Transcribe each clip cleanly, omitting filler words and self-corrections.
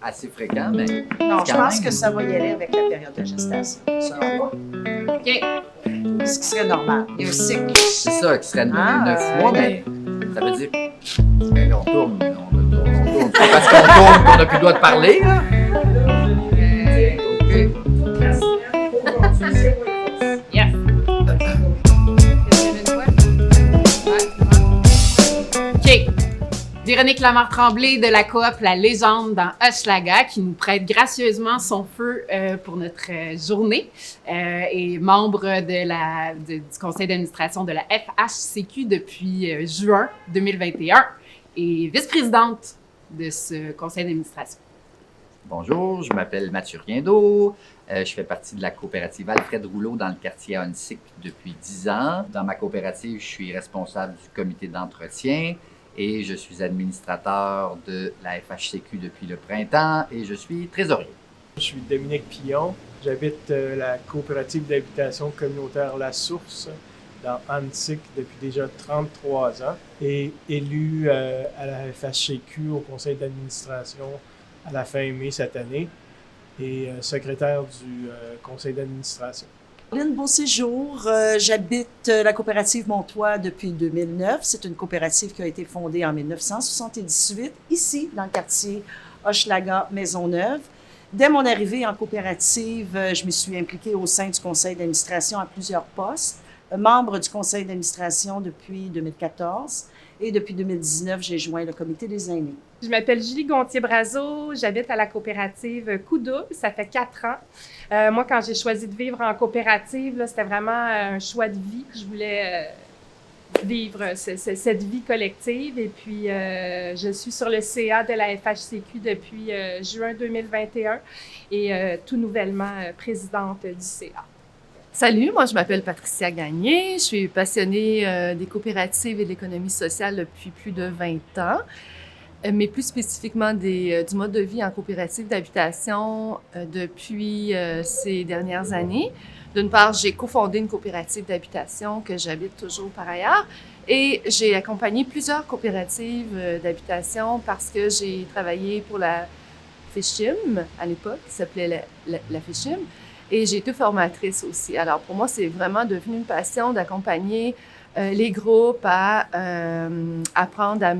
assez fréquent, mais... Non, je quand pense même- que ça va y aller avec la période de gestation, selon moi. OK. Ce qui serait normal. Il y a un cycle. C'est ça, qui serait 9 Ah, mois, mais ça veut dire... Ben, on tourne. C'est pas parce qu'on tourne qu'on n'a plus le droit de parler, là. Yes. OK. Véronique Lamar-Tremblay de la coop La Légende dans Hochelaga qui nous prête gracieusement son feu pour notre journée et membre du conseil d'administration de la FHCQ depuis juin 2021 et vice-présidente de ce conseil d'administration. Bonjour, je m'appelle Mathieu Riendeau. Je fais partie de la coopérative Alfred Rouleau dans le quartier Ahuntsic depuis 10 ans. Dans ma coopérative, je suis responsable du comité d'entretien et je suis administrateur de la FHCQ depuis le printemps et je suis trésorier. Je suis Dominique Pillon. J'habite la coopérative d'habitation communautaire La Source dans Ahuntsic depuis déjà 33 ans et élu à la FHCQ au conseil d'administration à la fin mai cette année et secrétaire du conseil d'administration. Lynn Beauséjour, j'habite la coopérative Montois depuis 2009. C'est une coopérative qui a été fondée en 1978, ici, dans le quartier Hochelaga, Maisonneuve. Dès mon arrivée en coopérative, je me suis impliquée au sein du conseil d'administration à plusieurs postes. Membre du conseil d'administration depuis 2014 et depuis 2019, j'ai joint le comité des aînés. Je m'appelle Julie Gontier-Brazeau, j'habite à la coopérative Coup Double, ça fait 4 ans. Moi, quand j'ai choisi de vivre en coopérative, là, c'était vraiment un choix de vie. Je voulais vivre cette vie collective et puis je suis sur le CA de la FHCQ depuis juin 2021 et tout nouvellement présidente du CA. Salut, moi je m'appelle Patricia Gagné, je suis passionnée des coopératives et de l'économie sociale depuis plus de 20 ans, mais plus spécifiquement du mode de vie en coopérative d'habitation depuis ces dernières années. D'une part, j'ai cofondé une coopérative d'habitation que j'habite toujours par ailleurs et j'ai accompagné plusieurs coopératives d'habitation parce que j'ai travaillé pour la FICHIM à l'époque, qui s'appelait la FICHIM. Et j'ai été formatrice aussi. Alors, pour moi, c'est vraiment devenu une passion d'accompagner les groupes à apprendre à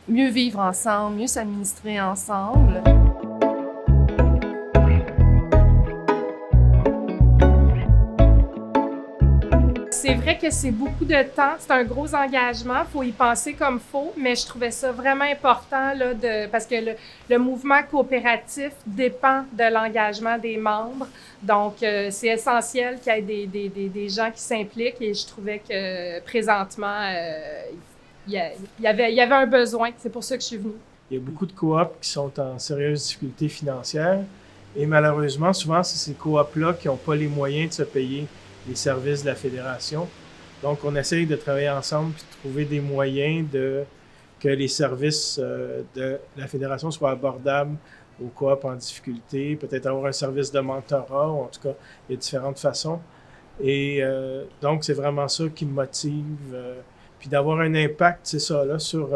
mieux vivre ensemble, mieux s'administrer ensemble. C'est vrai que c'est beaucoup de temps, c'est un gros engagement, il faut y penser comme il faut, mais je trouvais ça vraiment important là, parce que le mouvement coopératif dépend de l'engagement des membres. Donc, c'est essentiel qu'il y ait des gens qui s'impliquent et je trouvais que présentement, il y avait un besoin. C'est pour ça que je suis venue. Il y a beaucoup de coops qui sont en sérieuse difficulté financière et malheureusement, souvent, c'est ces coops-là qui n'ont pas les moyens de se payer les services de la fédération. Donc, on essaye de travailler ensemble et de trouver des moyens que les services de la fédération soient abordables aux coops en difficulté, peut-être avoir un service de mentorat, ou en tout cas, il y a différentes façons. Et donc, c'est vraiment ça qui me motive. Puis d'avoir un impact, c'est ça, là, sur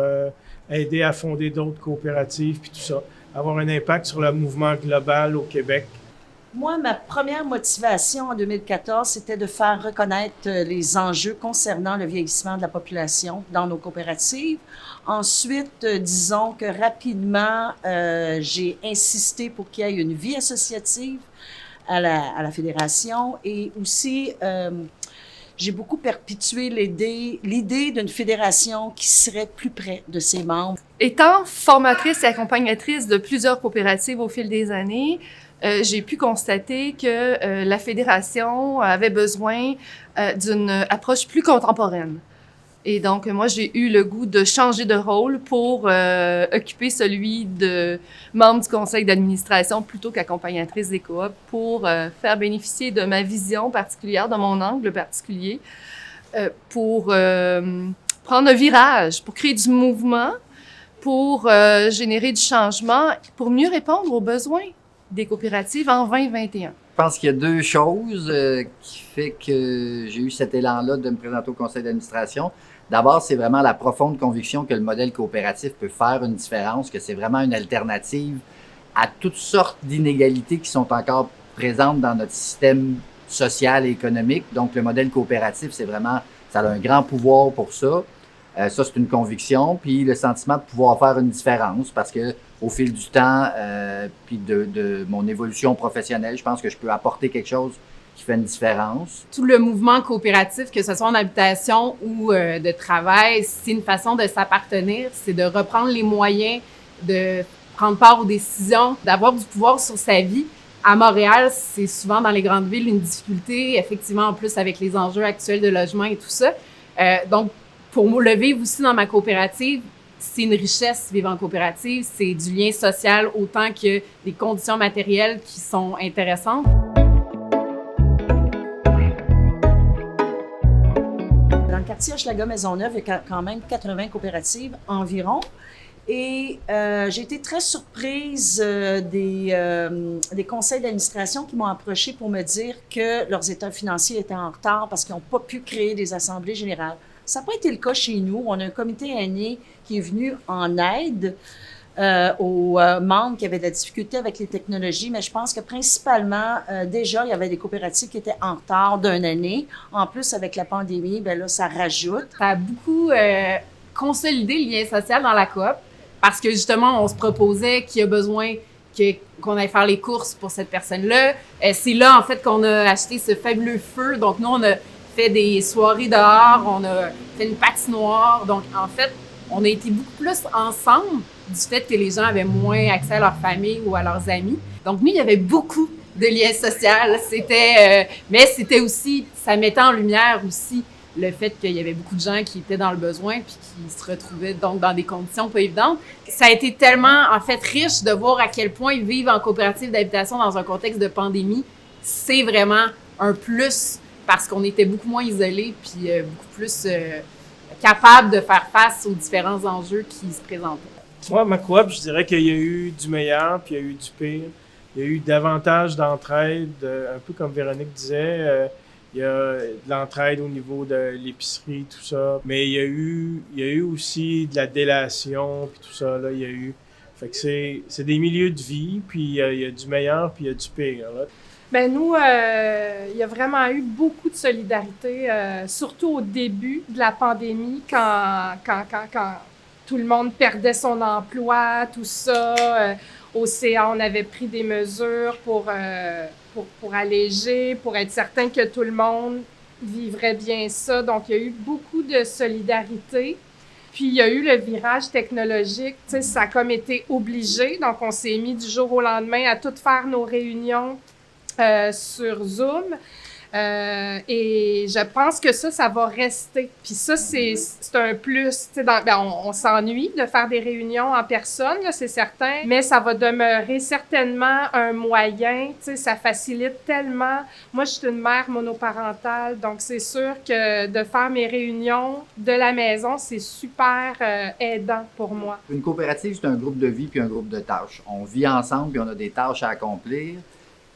aider à fonder d'autres coopératives, puis tout ça. Avoir un impact sur le mouvement global au Québec. Moi, ma première motivation en 2014, c'était de faire reconnaître les enjeux concernant le vieillissement de la population dans nos coopératives. Ensuite, disons que rapidement, j'ai insisté pour qu'il y ait une vie associative à la fédération et aussi, j'ai beaucoup perpétué l'idée d'une fédération qui serait plus près de ses membres. Étant formatrice et accompagnatrice de plusieurs coopératives au fil des années, j'ai pu constater que la fédération avait besoin d'une approche plus contemporaine. Et donc, moi, j'ai eu le goût de changer de rôle pour occuper celui de membre du conseil d'administration plutôt qu'accompagnatrice des coops pour faire bénéficier de ma vision particulière, de mon angle particulier, pour prendre un virage, pour créer du mouvement, pour générer du changement, pour mieux répondre aux besoins des coopératives en 2021. Je pense qu'il y a deux choses qui fait que j'ai eu cet élan-là de me présenter au conseil d'administration. D'abord, c'est vraiment la profonde conviction que le modèle coopératif peut faire une différence, que c'est vraiment une alternative à toutes sortes d'inégalités qui sont encore présentes dans notre système social et économique. Donc, le modèle coopératif, c'est vraiment, ça a un grand pouvoir pour ça. Ça, c'est une conviction. Puis le sentiment de pouvoir faire une différence parce que au fil du temps, puis de mon évolution professionnelle, je pense que je peux apporter quelque chose qui fait une différence. Tout le mouvement coopératif, que ce soit en habitation ou de travail, c'est une façon de s'appartenir, c'est de reprendre les moyens de prendre part aux décisions, d'avoir du pouvoir sur sa vie. À Montréal, c'est souvent dans les grandes villes une difficulté, effectivement, en plus avec les enjeux actuels de logement et tout ça. Donc, pour le vivre aussi dans ma coopérative, c'est une richesse vivre en coopérative, c'est du lien social autant que des conditions matérielles qui sont intéressantes. Dans le quartier Hochelaga-Maisonneuve, il y a quand même 80 coopératives environ. Et j'ai été très surprise des conseils d'administration qui m'ont approché pour me dire que leurs états financiers étaient en retard parce qu'ils n'ont pas pu créer des assemblées générales. Ça n'a pas été le cas chez nous. On a un comité aîné qui est venu en aide aux membres qui avaient de la difficulté avec les technologies, mais je pense que principalement, déjà, il y avait des coopératives qui étaient en retard d'une année. En plus, avec la pandémie, ben là, ça rajoute. Ça a beaucoup consolidé le lien social dans la coop parce que justement, on se proposait qu'il y a besoin qu'on aille faire les courses pour cette personne-là. C'est là, en fait, qu'on a acheté ce fabuleux feu. Donc, nous, on a fait des soirées dehors, on a fait une patinoire. Donc, en fait, on a été beaucoup plus ensemble du fait que les gens avaient moins accès à leur famille ou à leurs amis. Donc, nous, il y avait beaucoup de liens sociaux. Mais c'était aussi, ça mettait en lumière aussi le fait qu'il y avait beaucoup de gens qui étaient dans le besoin puis qui se retrouvaient donc dans des conditions pas évidentes. Ça a été tellement, en fait, riche de voir à quel point vivre en coopérative d'habitation dans un contexte de pandémie, c'est vraiment un plus parce qu'on était beaucoup moins isolés puis beaucoup plus capables de faire face aux différents enjeux qui se présentaient. Moi, ma coop, je dirais qu'il y a eu du meilleur puis il y a eu du pire. Il y a eu davantage d'entraide, un peu comme Véronique disait. Il y a de l'entraide au niveau de l'épicerie, tout ça. Mais il y a eu aussi de la délation, puis tout ça, là, il y a eu. Fait que c'est des milieux de vie, puis il y a du meilleur, puis il y a du pire, là. Ben nous, il y a vraiment eu beaucoup de solidarité, surtout au début de la pandémie, quand tout le monde perdait son emploi, tout ça. Au CA, on avait pris des mesures pour alléger, pour être certain que tout le monde vivrait bien ça. Donc, il y a eu beaucoup de solidarité. Puis, il y a eu le virage technologique. Tu sais, ça a comme été obligé. Donc, on s'est mis du jour au lendemain à toutes faire nos réunions sur Zoom. Et je pense que ça va rester. Puis ça, c'est un plus. Tu sais, on s'ennuie de faire des réunions en personne, là, c'est certain, mais ça va demeurer certainement un moyen. Tu sais, ça facilite tellement. Moi, je suis une mère monoparentale, donc c'est sûr que de faire mes réunions de la maison, c'est super aidant pour moi. Une coopérative, c'est un groupe de vie puis un groupe de tâches. On vit ensemble puis on a des tâches à accomplir.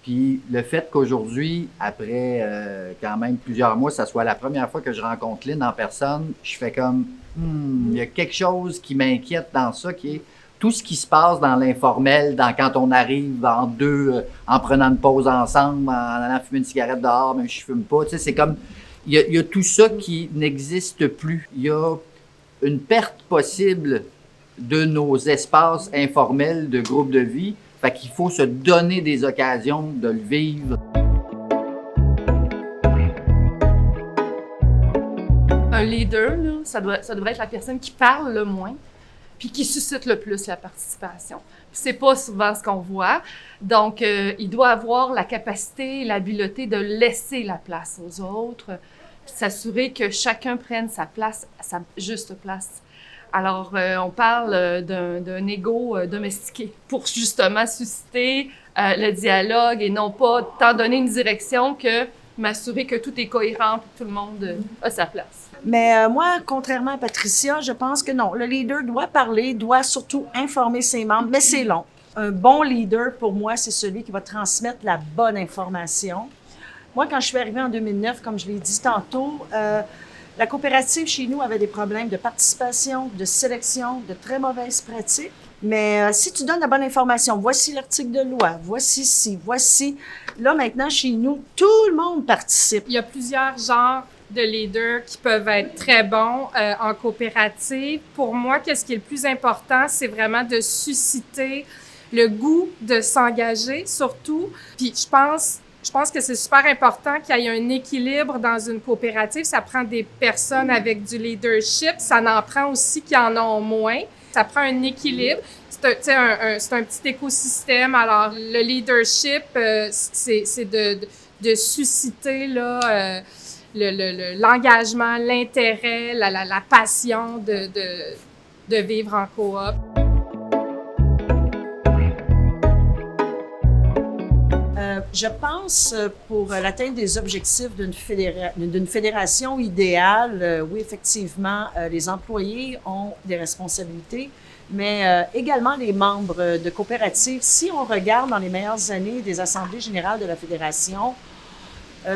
Puis le fait qu'aujourd'hui, après quand même plusieurs mois, ça soit la première fois que je rencontre Lynn en personne, je fais comme, il y a quelque chose qui m'inquiète dans ça, qui est tout ce qui se passe dans l'informel, quand on arrive en deux, en prenant une pause ensemble, en allant fumer une cigarette dehors, même si je fume pas. Tu sais, c'est comme, il y a tout ça qui n'existe plus. Il y a une perte possible de nos espaces informels de groupe de vie. Fait qu'il faut se donner des occasions de le vivre. Un leader, là, ça devrait être la personne qui parle le moins puis qui suscite le plus la participation. C'est pas souvent ce qu'on voit. Donc, il doit avoir la capacité et l'habileté de laisser la place aux autres, puis s'assurer que chacun prenne sa place, sa juste place. Alors, on parle d'un ego domestiqué pour justement susciter le dialogue et non pas tant donner une direction que m'assurer que tout est cohérent et que tout le monde a sa place. Mais moi, contrairement à Patricia, je pense que non. Le leader doit parler, doit surtout informer ses membres, mais c'est long. Un bon leader, pour moi, c'est celui qui va transmettre la bonne information. Moi, quand je suis arrivée en 2009, comme je l'ai dit tantôt, la coopérative chez nous avait des problèmes de participation, de sélection, de très mauvaises pratiques. Mais si tu donnes la bonne information, voici l'article de loi, voici ci, voici... Là, maintenant, chez nous, tout le monde participe. Il y a plusieurs genres de leaders qui peuvent être très bons en coopérative. Pour moi, qu'est-ce qui est le plus important, c'est vraiment de susciter le goût de s'engager, surtout. Puis je pense que c'est super important qu'il y ait un équilibre dans une coopérative. Ça prend des personnes avec du leadership. Ça en prend aussi qui en ont moins. Ça prend un équilibre. C'est un petit écosystème. Alors, le leadership, c'est de susciter là, l'engagement, l'intérêt, la passion de vivre en coop. Je pense, pour l'atteinte des objectifs d'une fédération idéale, oui, effectivement, les employés ont des responsabilités, mais également les membres de coopératives. Si on regarde dans les meilleures années des assemblées générales de la fédération,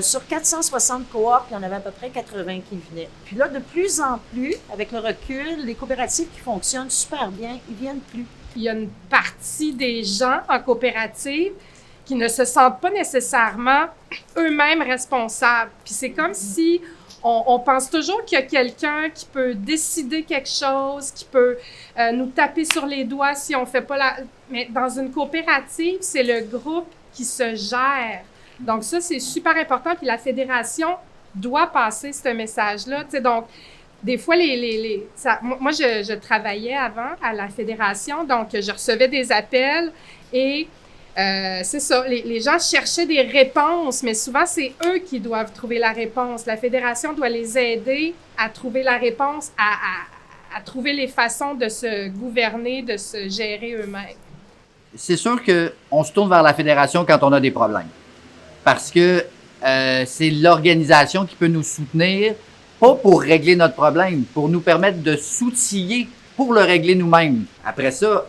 sur 460 coops, il y en avait à peu près 80 qui venaient. Puis là, de plus en plus, avec le recul, les coopératives qui fonctionnent super bien, ils viennent plus. Il y a une partie des gens en coopérative qui ne se sentent pas nécessairement eux-mêmes responsables. Puis c'est comme si on pense toujours qu'il y a quelqu'un qui peut décider quelque chose, qui peut nous taper sur les doigts si on fait pas la... Mais dans une coopérative, c'est le groupe qui se gère. Donc ça, c'est super important. Puis la fédération doit passer ce message-là. Tu sais, donc, des fois, moi, je travaillais avant à la fédération, donc je recevais des appels et c'est ça, les gens cherchaient des réponses, mais souvent, c'est eux qui doivent trouver la réponse. La fédération doit les aider à trouver la réponse, à trouver les façons de se gouverner, de se gérer eux-mêmes. C'est sûr qu'on se tourne vers la fédération quand on a des problèmes. Parce que c'est l'organisation qui peut nous soutenir, pas pour régler notre problème, pour nous permettre de s'outiller pour le régler nous-mêmes. Après ça,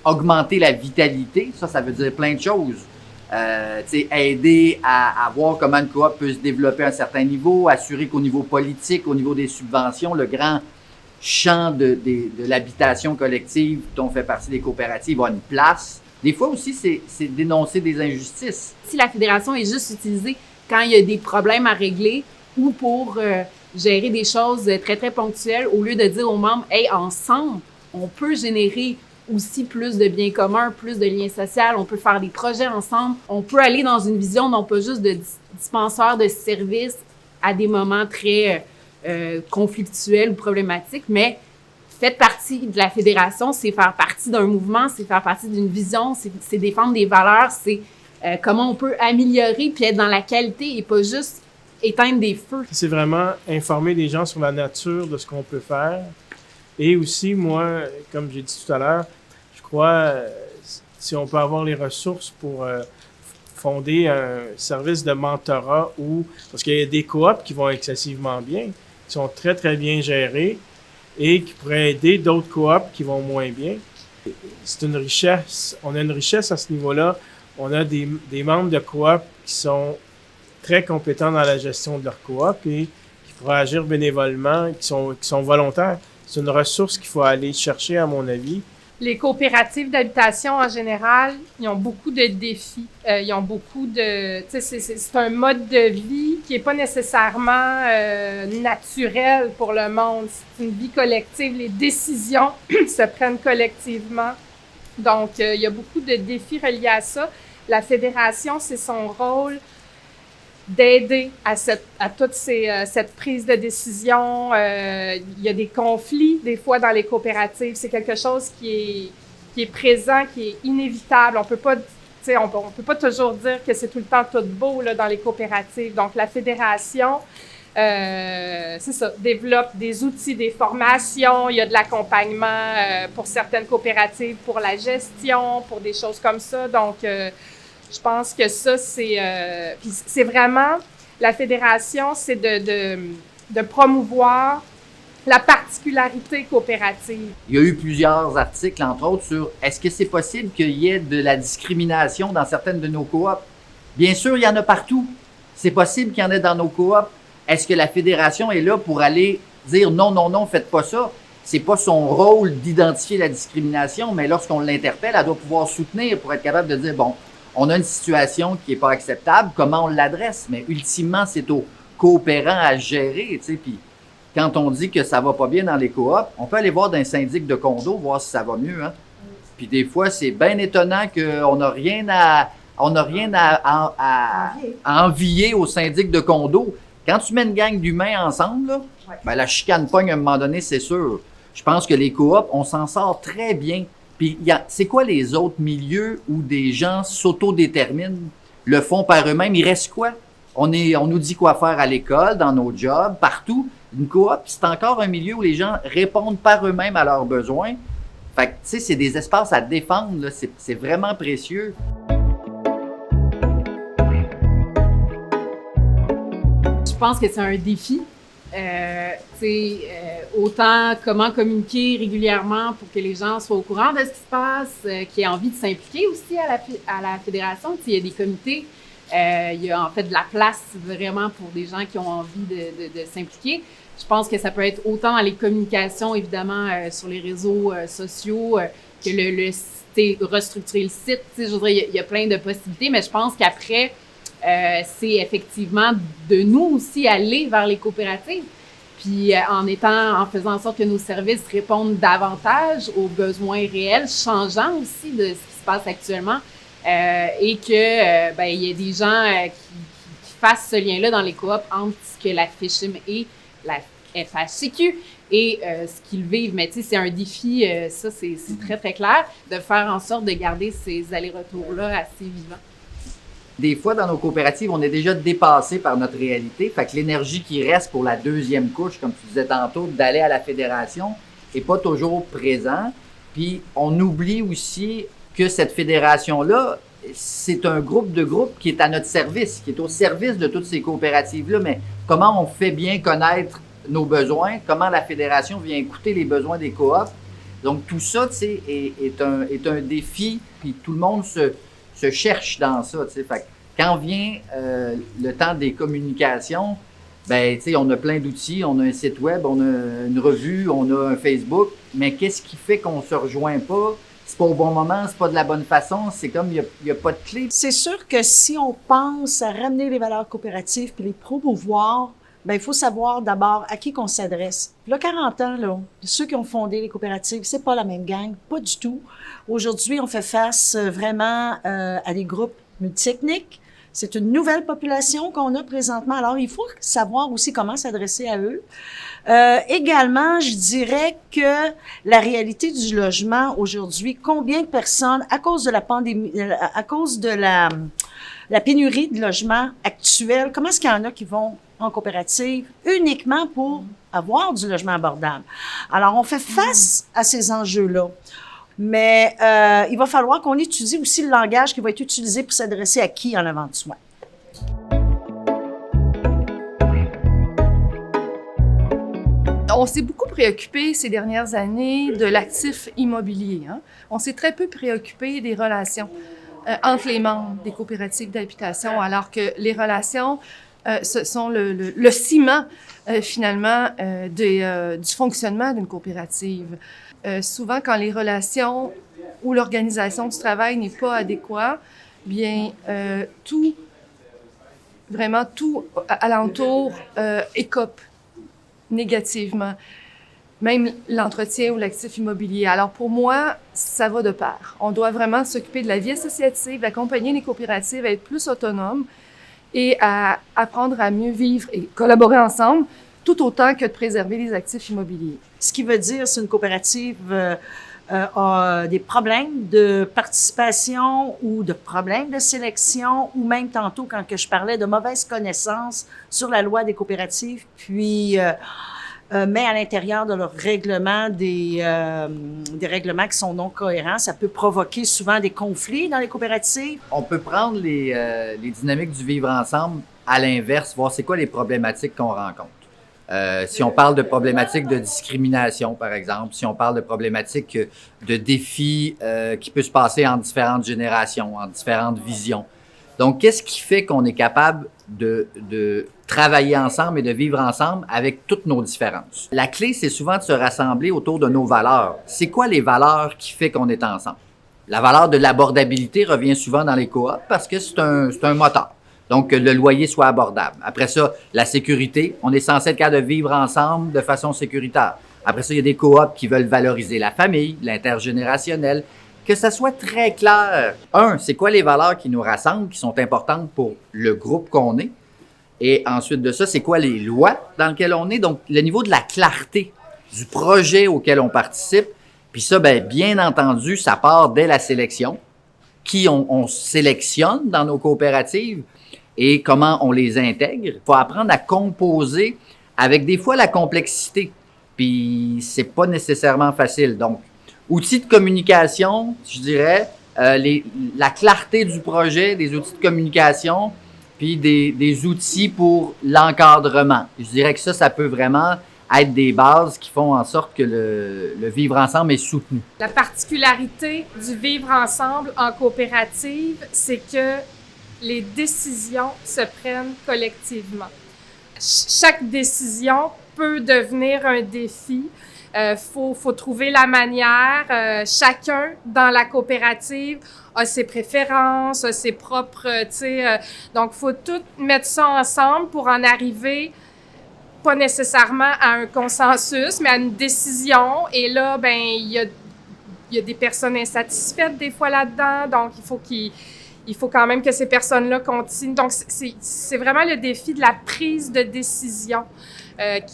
augmenter la vitalité, ça veut dire plein de choses. Aider à voir comment une coop peut se développer à un certain niveau, assurer qu'au niveau politique, au niveau des subventions, le grand champ de l'habitation collective dont fait partie des coopératives a une place. Des fois aussi, c'est dénoncer des injustices. Si la fédération est juste utilisée quand il y a des problèmes à régler ou pour gérer des choses très, très ponctuelles, au lieu de dire aux membres, « Hey, ensemble, on peut générer aussi plus de biens communs, plus de liens sociaux, on peut faire des projets ensemble, on peut aller dans une vision non pas juste de dispenseur de services à des moments très conflictuels ou problématiques, mais faites partie de la fédération, c'est faire partie d'un mouvement, c'est faire partie d'une vision, c'est défendre des valeurs, c'est comment on peut améliorer puis être dans la qualité et pas juste éteindre des feux. C'est vraiment informer les gens sur la nature de ce qu'on peut faire. Et aussi, moi, comme j'ai dit tout à l'heure, je crois, si on peut avoir les ressources pour fonder un service de mentorat parce qu'il y a des coops qui vont excessivement bien, qui sont très, très bien gérés et qui pourraient aider d'autres coops qui vont moins bien. C'est une richesse. On a une richesse à ce niveau-là. On a des membres de coop qui sont très compétents dans la gestion de leur coop et qui pourraient agir bénévolement, qui sont volontaires. C'est une ressource qu'il faut aller chercher, à mon avis. Les coopératives d'habitation, en général, ils ont beaucoup de défis. Ils ont beaucoup de... Tu sais, c'est un mode de vie qui n'est pas nécessairement naturel pour le monde. C'est une vie collective. Les décisions se prennent collectivement. Donc, il y a beaucoup de défis reliés à ça. La fédération, c'est son rôle d'aider à toute cette prise de décision. Il y a des conflits, des fois, dans les coopératives. C'est quelque chose qui est présent, qui est inévitable. On peut pas toujours dire que c'est tout le temps tout beau là, dans les coopératives. Donc, la fédération, c'est ça, développe des outils, des formations. Il y a de l'accompagnement pour certaines coopératives, pour la gestion, pour des choses comme ça. Donc, je pense que ça, c'est vraiment, la fédération, c'est de promouvoir la particularité coopérative. Il y a eu plusieurs articles, entre autres, sur est-ce que c'est possible qu'il y ait de la discrimination dans certaines de nos coops? Bien sûr, il y en a partout. C'est possible qu'il y en ait dans nos coops. Est-ce que la fédération est là pour aller dire non, non, non, faites pas ça? c'est pas son rôle d'identifier la discrimination, mais lorsqu'on l'interpelle, elle doit pouvoir soutenir pour être capable de dire, bon, on a une situation qui est pas acceptable, comment on l'adresse? Mais ultimement, c'est aux coopérants à gérer, tu sais, puis quand on dit que ça va pas bien dans les coops, on peut aller voir d'un syndic de condo, voir si ça va mieux, hein. Puis des fois, c'est bien étonnant qu'on n'a rien à envier au syndic de condo. Quand tu mets une gang d'humains ensemble, là, ben, la chicane pogne à un moment donné, c'est sûr. Je pense que les coops, on s'en sort très bien. Puis, c'est quoi les autres milieux où des gens s'autodéterminent, le font par eux-mêmes? Il reste quoi? On nous dit quoi faire à l'école, dans nos jobs, partout. Une coop, c'est encore un milieu où les gens répondent par eux-mêmes à leurs besoins. Fait que, tu sais, c'est des espaces à défendre, là. C'est vraiment précieux. Je pense que c'est un défi. Autant comment communiquer régulièrement pour que les gens soient au courant de ce qui se passe, qui aient envie de s'impliquer aussi à la fédération. Il y a des comités, il y a en fait de la place vraiment pour des gens qui ont envie de s'impliquer. Je pense que ça peut être autant dans les communications, évidemment, sur les réseaux sociaux, que restructurer le site. Je veux dire, il y a plein de possibilités, mais je pense qu'après, c'est effectivement de nous aussi aller vers les coopératives. Puis en faisant en sorte que nos services répondent davantage aux besoins réels, changeant aussi de ce qui se passe actuellement, et que il y a des gens qui fassent ce lien-là dans les coops entre ce que la FICHIM et la FHCQ et ce qu'ils vivent. Mais tu sais, c'est un défi, ça c'est très très clair, de faire en sorte de garder ces allers-retours-là assez vivants. Des fois, dans nos coopératives, on est déjà dépassé par notre réalité. Fait que l'énergie qui reste pour la deuxième couche, comme tu disais tantôt, d'aller à la fédération, n'est pas toujours présent. Puis, on oublie aussi que cette fédération-là, c'est un groupe de groupes qui est à notre service, qui est au service de toutes ces coopératives-là. Mais comment on fait bien connaître nos besoins? Comment la fédération vient écouter les besoins des coops? Donc, tout ça, tu sais, est un défi. Puis, tout le monde se cherche dans ça, tu sais. Fait que quand vient le temps des communications, ben, tu sais, on a plein d'outils, on a un site web, on a une revue, on a un Facebook, mais qu'est-ce qui fait qu'on se rejoint pas? C'est pas au bon moment, c'est pas de la bonne façon, c'est comme il y a pas de clé. C'est sûr que si on pense à ramener les valeurs coopératives puis les promouvoir, ben il faut savoir d'abord à qui qu'on s'adresse. Là, 40 ans, là, ceux qui ont fondé les coopératives, c'est pas la même gang, pas du tout. Aujourd'hui, on fait face vraiment à des groupes multiethniques. C'est une nouvelle population qu'on a présentement. Alors, il faut savoir aussi comment s'adresser à eux. Également, je dirais que la réalité du logement aujourd'hui, combien de personnes, à cause de la pandémie, à cause de la pénurie de logements actuelle, comment est-ce qu'il y en a qui vont en coopérative uniquement pour avoir du logement abordable? Alors, on fait face à ces enjeux-là. Mais il va falloir qu'on étudie aussi le langage qui va être utilisé pour s'adresser à qui en avant de soi. On s'est beaucoup préoccupé ces dernières années de l'actif immobilier. Hein? On s'est très peu préoccupé des relations entre les membres des coopératives d'habitation, alors que les relations ce sont le ciment, finalement, du fonctionnement d'une coopérative. Souvent, quand les relations ou l'organisation du travail n'est pas adéquat, bien, tout alentour écope négativement, même l'entretien ou l'actif immobilier. Alors, pour moi, ça va de pair. On doit vraiment s'occuper de la vie associative, accompagner les coopératives à être plus autonomes et à apprendre à mieux vivre et collaborer ensemble, tout autant que de préserver les actifs immobiliers. Ce qui veut dire, c'est une coopérative a des problèmes de participation ou de problèmes de sélection, ou même tantôt, quand que je parlais de mauvaise connaissance sur la loi des coopératives, puis met à l'intérieur de leur règlement des règlements qui sont non cohérents. Ça peut provoquer souvent des conflits dans les coopératives. On peut prendre les dynamiques du vivre ensemble à l'inverse, voir c'est quoi les problématiques qu'on rencontre. Si on parle de problématiques de discrimination, par exemple, si on parle de problématiques de défis qui peuvent se passer en différentes générations, en différentes visions. Donc, qu'est-ce qui fait qu'on est capable de travailler ensemble et de vivre ensemble avec toutes nos différences. La clé, c'est souvent de se rassembler autour de nos valeurs. C'est quoi les valeurs qui fait qu'on est ensemble? La valeur de l'abordabilité revient souvent dans les coops parce que c'est un moteur. Donc, que le loyer soit abordable. Après ça, la sécurité. On est censé être capable de vivre ensemble de façon sécuritaire. Après ça, il y a des coops qui veulent valoriser la famille, l'intergénérationnel. Que ça soit très clair. C'est quoi les valeurs qui nous rassemblent, qui sont importantes pour le groupe qu'on est? Et ensuite de ça, c'est quoi les lois dans lesquelles on est? Donc, le niveau de la clarté du projet auquel on participe. Puis ça, bien entendu, ça part dès la sélection. Qui on sélectionne dans nos coopératives et comment on les intègre. Il faut apprendre à composer avec des fois la complexité. Puis c'est pas nécessairement facile. Donc, outils de communication, je dirais, la clarté du projet, des outils de communication, puis des outils pour l'encadrement. Je dirais que ça peut vraiment être des bases qui font en sorte que le vivre ensemble est soutenu. La particularité du vivre ensemble en coopérative, c'est que les décisions se prennent collectivement. Chaque décision peut devenir un défi. Faut trouver la manière. Chacun dans la coopérative a ses préférences, a ses propres, donc faut tout mettre ça ensemble pour en arriver pas nécessairement à un consensus, mais à une décision. Et là, il y a des personnes insatisfaites des fois là-dedans, donc il faut quand même que ces personnes-là continuent. Donc, c'est vraiment le défi de la prise de décision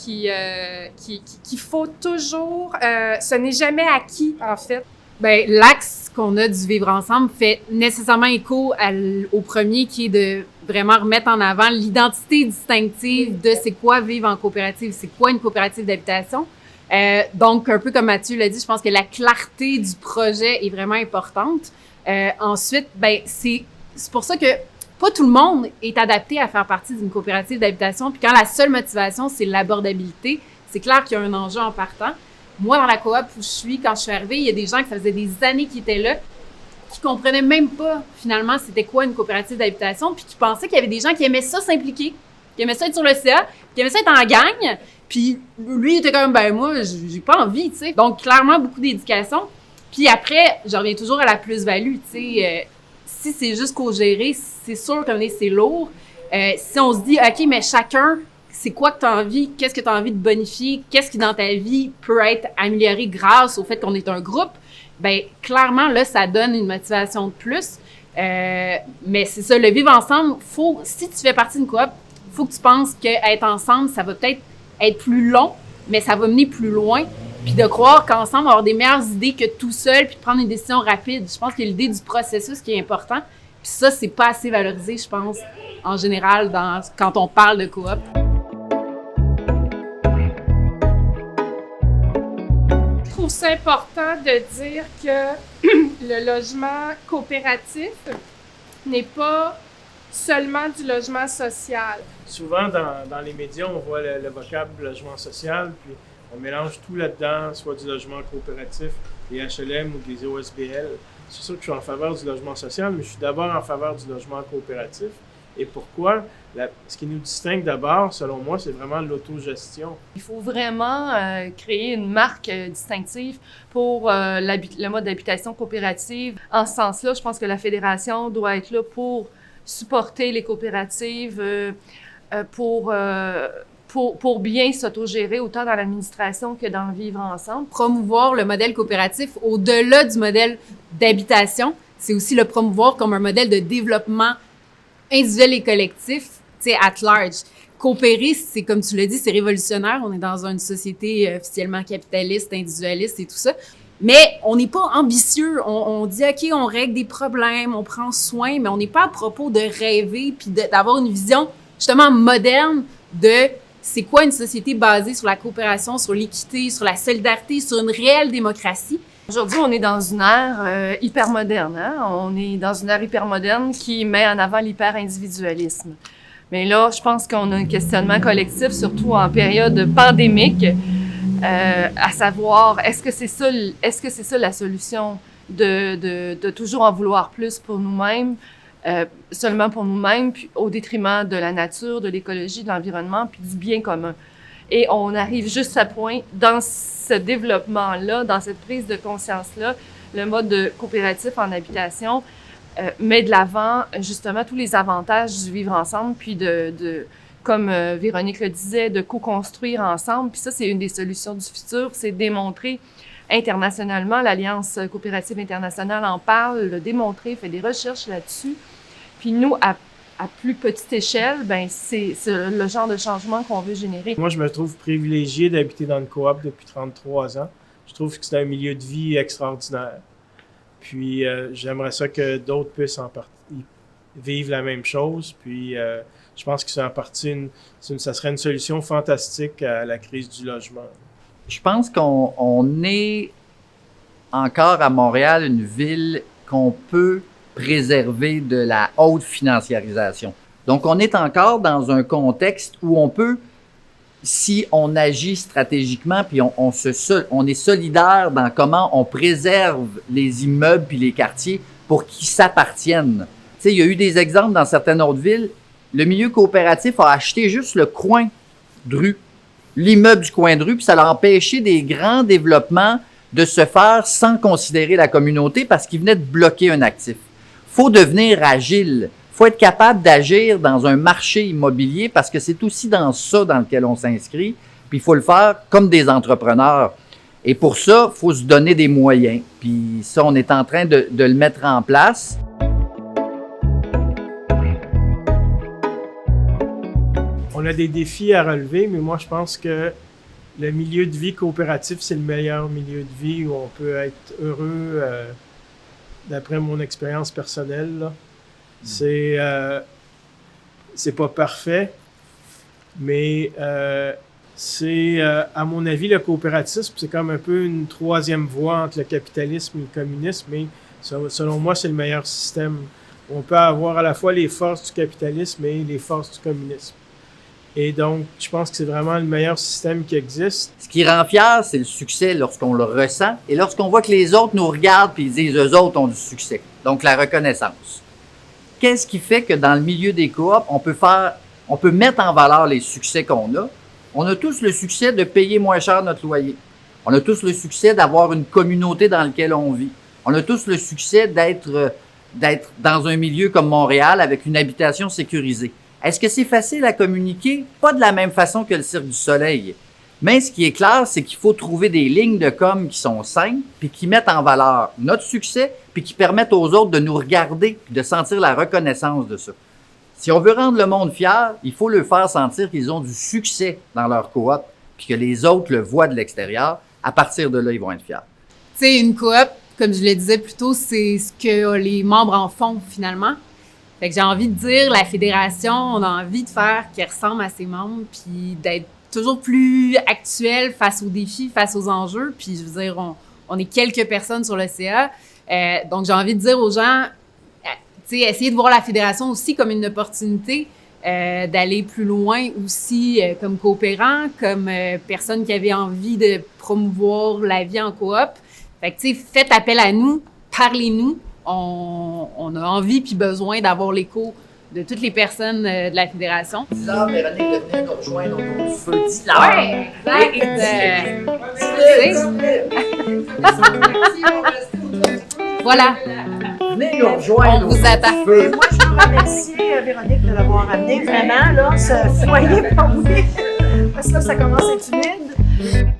qu'il faut toujours... ce n'est jamais acquis, en fait. L'axe qu'on a du vivre ensemble fait nécessairement écho au premier, qui est de vraiment remettre en avant l'identité distinctive de c'est quoi vivre en coopérative, c'est quoi une coopérative d'habitation. Donc, un peu comme Mathieu l'a dit, je pense que la clarté du projet est vraiment importante. Ensuite, c'est pour ça que pas tout le monde est adapté à faire partie d'une coopérative d'habitation. Puis quand la seule motivation, c'est l'abordabilité, c'est clair qu'il y a un enjeu en partant. Moi, dans la coop où je suis, quand je suis arrivée, il y a des gens qui ça faisait des années qui étaient là, qui comprenaient même pas, finalement, c'était quoi une coopérative d'habitation, puis qui pensaient qu'il y avait des gens qui aimaient ça s'impliquer, qui aimaient ça être sur le CA, qui aimaient ça être en gang, puis lui, il était comme, moi, j'ai pas envie, tu sais. Donc, clairement, beaucoup d'éducation. Puis après, je reviens toujours à la plus-value, tu sais. Si c'est juste co-gérer, c'est sûr que c'est lourd. Si on se dit, OK, mais chacun, c'est quoi que tu as envie, qu'est-ce que tu as envie de bonifier, qu'est-ce qui dans ta vie peut être amélioré grâce au fait qu'on est un groupe, clairement, là, ça donne une motivation de plus. Mais c'est ça, le vivre ensemble, si tu fais partie d'une coop, il faut que tu penses qu'être ensemble, ça va peut-être être plus long, mais ça va mener plus loin. Puis de croire qu'ensemble, on va avoir des meilleures idées que tout seul, puis de prendre une décision rapide. Je pense que l'idée du processus qui est important. Puis ça, c'est pas assez valorisé, je pense, en général, quand on parle de coop. Je trouve ça important de dire que le logement coopératif n'est pas seulement du logement social. Souvent, dans les médias, on voit le vocable logement social, puis on mélange tout là-dedans, soit du logement coopératif, des HLM ou des OSBL. C'est sûr que je suis en faveur du logement social, mais je suis d'abord en faveur du logement coopératif. Et pourquoi? Ce qui nous distingue d'abord, selon moi, c'est vraiment l'autogestion. Il faut vraiment créer une marque distinctive pour le mode d'habitation coopérative. En ce sens-là, je pense que la Fédération doit être là pour supporter les coopératives, pour bien s'autogérer autant dans l'administration que dans le vivre ensemble. Promouvoir le modèle coopératif au-delà du modèle d'habitation, c'est aussi le promouvoir comme un modèle de développement individuel et collectif, tu sais, at large. Coopérer, c'est comme tu l'as dit, c'est révolutionnaire. On est dans une société officiellement capitaliste, individualiste et tout ça. Mais on n'est pas ambitieux. On dit, OK, on règle des problèmes, on prend soin, mais on n'est pas à propos de rêver puis d'avoir une vision justement moderne de c'est quoi une société basée sur la coopération, sur l'équité, sur la solidarité, sur une réelle démocratie. Aujourd'hui, on est dans une ère hyper moderne. Hein? On est dans une ère hyper moderne qui met en avant l'hyper-individualisme. Mais là, je pense qu'on a un questionnement collectif, surtout en période pandémique, à savoir, est-ce que c'est ça la solution de toujours en vouloir plus pour nous-mêmes? seulement pour nous-mêmes, puis au détriment de la nature, de l'écologie, de l'environnement, puis du bien commun. Et on arrive juste à point, dans ce développement-là, dans cette prise de conscience-là, le mode de coopératif en habitation met de l'avant justement tous les avantages du vivre ensemble, puis comme Véronique le disait, de co-construire ensemble. Puis ça, c'est une des solutions du futur, c'est démontrer internationalement, l'Alliance coopérative internationale en parle, le démontrer, fait des recherches là-dessus. Puis nous, à plus petite échelle, ben c'est le genre de changement qu'on veut générer. Moi, je me trouve privilégié d'habiter dans une coop depuis 33 ans. Je trouve que c'est un milieu de vie extraordinaire. Puis j'aimerais ça que d'autres puissent vivre la même chose. Puis je pense que c'est en partie ça serait une solution fantastique à la crise du logement. Je pense qu'on est encore à Montréal une ville qu'on peut préserver de la haute financiarisation. Donc, on est encore dans un contexte où on peut, si on agit stratégiquement, puis on est solidaire dans comment on préserve les immeubles puis les quartiers pour qu'ils s'appartiennent. Tu sais, il y a eu des exemples dans certaines autres villes. Le milieu coopératif a acheté juste le coin de rue, l'immeuble du coin de rue, puis ça a empêché des grands développements de se faire sans considérer la communauté parce qu'ils venaient de bloquer un actif. Faut devenir agile. Faut être capable d'agir dans un marché immobilier parce que c'est aussi dans ça dans lequel on s'inscrit. Puis il faut le faire comme des entrepreneurs. Et pour ça, il faut se donner des moyens. Puis ça, on est en train de le mettre en place. On a des défis à relever, mais moi, je pense que le milieu de vie coopératif, c'est le meilleur milieu de vie où on peut être heureux, d'après mon expérience personnelle, là. C'est pas parfait, mais c'est, à mon avis, le coopératisme, c'est comme un peu une troisième voie entre le capitalisme et le communisme, mais selon moi, c'est le meilleur système. On peut avoir à la fois les forces du capitalisme et les forces du communisme. Et donc, je pense que c'est vraiment le meilleur système qui existe. Ce qui rend fier, c'est le succès lorsqu'on le ressent et lorsqu'on voit que les autres nous regardent et ils disent « eux autres ont du succès ». Donc, la reconnaissance. Qu'est-ce qui fait que dans le milieu des coops, on peut mettre en valeur les succès qu'on a? On a tous le succès de payer moins cher notre loyer. On a tous le succès d'avoir une communauté dans laquelle on vit. On a tous le succès d'être dans un milieu comme Montréal avec une habitation sécurisée. Est-ce que c'est facile à communiquer? Pas de la même façon que le Cirque du Soleil. Mais ce qui est clair, c'est qu'il faut trouver des lignes de com qui sont simples, puis qui mettent en valeur notre succès, puis qui permettent aux autres de nous regarder, puis de sentir la reconnaissance de ça. Si on veut rendre le monde fier, il faut leur faire sentir qu'ils ont du succès dans leur coop, puis que les autres le voient de l'extérieur. À partir de là, ils vont être fiers. Tu sais, une coop, comme je le disais plus tôt, c'est ce que les membres en font finalement. Fait que j'ai envie de dire, la fédération, on a envie de faire qu'elle ressemble à ses membres, puis d'être toujours plus actuel face aux défis, face aux enjeux. Puis je veux dire, on est quelques personnes sur le CA. Donc j'ai envie de dire aux gens, tu sais, essayez de voir la fédération aussi comme une opportunité d'aller plus loin aussi comme coopérant, comme personne qui avait envie de promouvoir la vie en coop. Fait que tu sais, faites appel à nous, parlez-nous. On a envie puis besoin d'avoir l'écho de toutes les personnes de la fédération. Dis-leur, Véronique, de venir nous rejoindre autour du feu. Dis-leur! Voilà. Venez nous rejoindre. On vous attend. Moi, je veux remercier Véronique de l'avoir amené vraiment, là, ce foyer pour vous. Parce que là, ça commence à être humide.